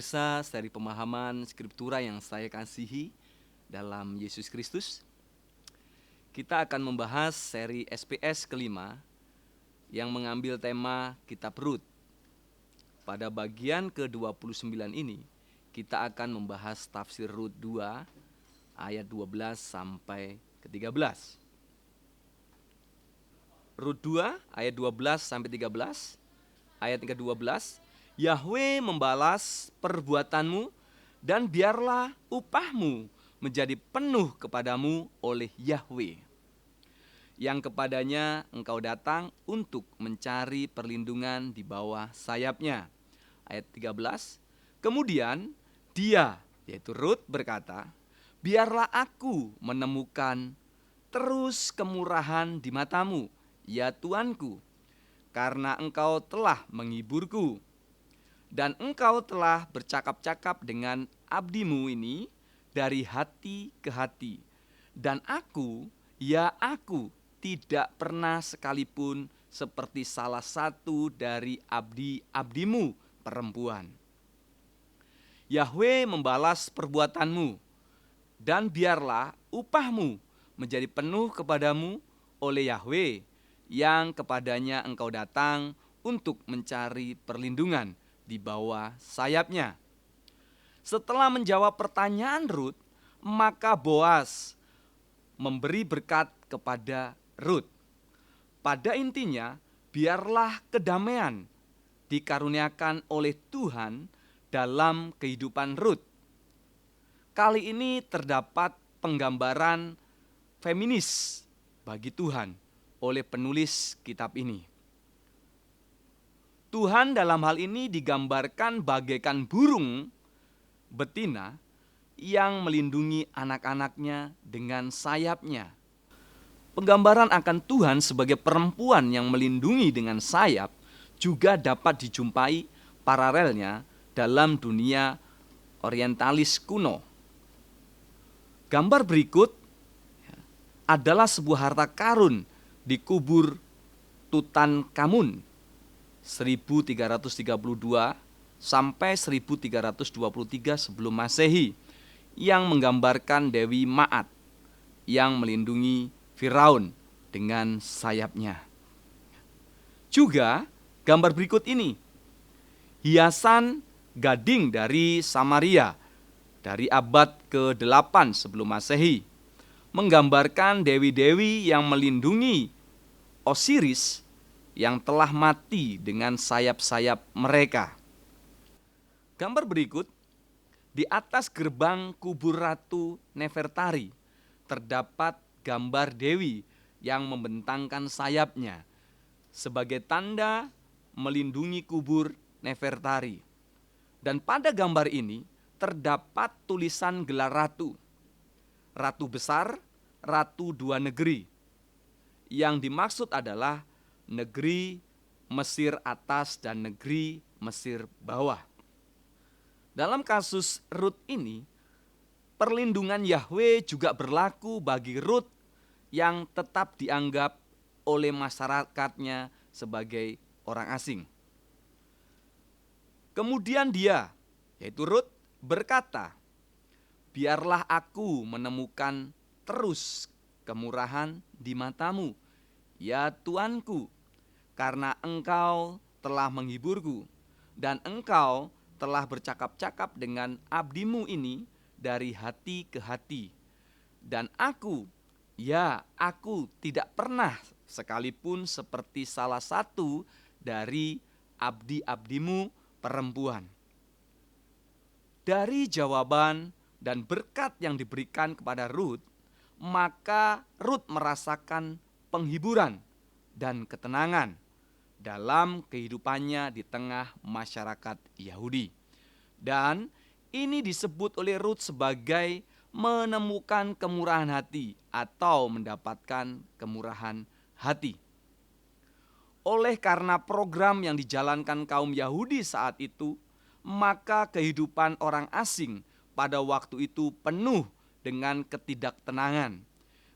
pemirsa seri pemahaman Skriptura yang saya kasihi dalam Yesus Kristus. Kita akan membahas seri SPS kelima yang mengambil tema Kitab Rut. Pada bagian ke-29 ini, kita akan membahas tafsir Rut 2 ayat 12 sampai ke-13. Rut 2 ayat 12 sampai 13, ayat ke-12, Yahwe membalas perbuatanmu dan biarlah upahmu menjadi penuh kepadamu oleh Yahwe, yang kepadanya engkau datang untuk mencari perlindungan di bawah sayapnya. Ayat 13, kemudian dia, yaitu Rut, berkata, biarlah aku menemukan terus kemurahan di matamu, ya Tuanku, karena engkau telah menghiburku. Dan engkau telah bercakap-cakap dengan abdimu ini dari hati ke hati. Dan aku, ya aku, tidak pernah sekalipun seperti salah satu dari abdi-abdimu perempuan. Yahwe membalas perbuatanmu, dan biarlah upahmu menjadi penuh kepadamu oleh Yahwe, yang kepadanya engkau datang untuk mencari perlindungan di bawah sayapnya. Setelah menjawab pertanyaan Rut, maka Boas memberi berkat kepada Rut. Pada intinya, biarlah kedamaian dikaruniakan oleh Tuhan dalam kehidupan Rut. Kali ini terdapat penggambaran feminis bagi Tuhan oleh penulis kitab ini. Tuhan dalam hal ini digambarkan bagaikan burung betina yang melindungi anak-anaknya dengan sayapnya. Penggambaran akan Tuhan sebagai perempuan yang melindungi dengan sayap juga dapat dijumpai paralelnya dalam dunia orientalis kuno. Gambar berikut adalah sebuah harta karun di kubur Tutankhamun 1332 sampai 1323 sebelum Masehi, yang menggambarkan Dewi Ma'at yang melindungi Firaun dengan sayapnya. Juga gambar berikut ini, hiasan gading dari Samaria dari abad ke-8 sebelum Masehi, menggambarkan dewi-dewi yang melindungi Osiris yang telah mati dengan sayap-sayap mereka. Gambar berikut, di atas gerbang kubur Ratu Nefertari terdapat gambar dewi yang membentangkan sayapnya sebagai tanda melindungi kubur Nefertari. Dan pada gambar ini terdapat tulisan gelar ratu, ratu besar, ratu dua negeri. Yang dimaksud adalah negeri Mesir atas dan negeri Mesir bawah. Dalam kasus Rut ini, perlindungan Yahwe juga berlaku bagi Rut yang tetap dianggap oleh masyarakatnya sebagai orang asing. Kemudian dia, yaitu Rut, berkata, biarlah aku menemukan terus kemurahan di matamu, ya Tuanku, karena engkau telah menghiburku, dan engkau telah bercakap-cakap dengan abdimu ini dari hati ke hati. Dan aku, ya aku tidak pernah sekalipun seperti salah satu dari abdi-abdimu perempuan. Dari jawaban dan berkat yang diberikan kepada Rut, maka Rut merasakan penghiburan dan ketenangan dalam kehidupannya di tengah masyarakat Yahudi. Dan ini disebut oleh Rut sebagai menemukan kemurahan hati atau mendapatkan kemurahan hati. Oleh karena program yang dijalankan kaum Yahudi saat itu, maka kehidupan orang asing pada waktu itu penuh dengan ketidaktenangan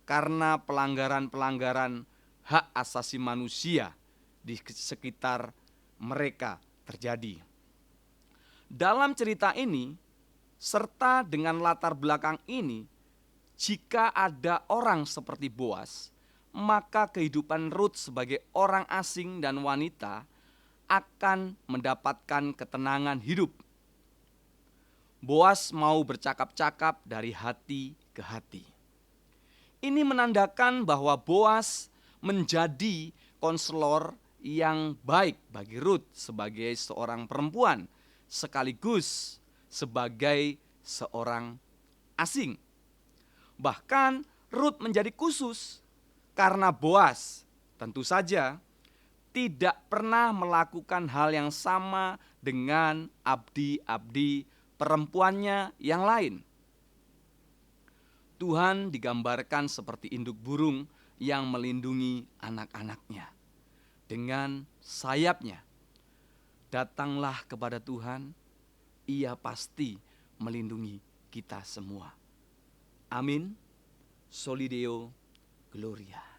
karena pelanggaran-pelanggaran hak asasi manusia di sekitar mereka terjadi. Dalam cerita ini, serta dengan latar belakang ini, jika ada orang seperti Boas, maka kehidupan Rut sebagai orang asing dan wanita akan mendapatkan ketenangan hidup. Boas mau bercakap-cakap dari hati ke hati. Ini menandakan bahwa Boas menjadi konselor yang baik bagi Rut sebagai seorang perempuan, sekaligus sebagai seorang asing. Bahkan Rut menjadi khusus karena Boas tentu saja tidak pernah melakukan hal yang sama dengan abdi-abdi perempuannya yang lain. Tuhan digambarkan seperti induk burung yang melindungi anak-anaknya. Dengan sayapnya, datanglah kepada Tuhan, Ia pasti melindungi kita semua. Amin. Soli Deo Gloria.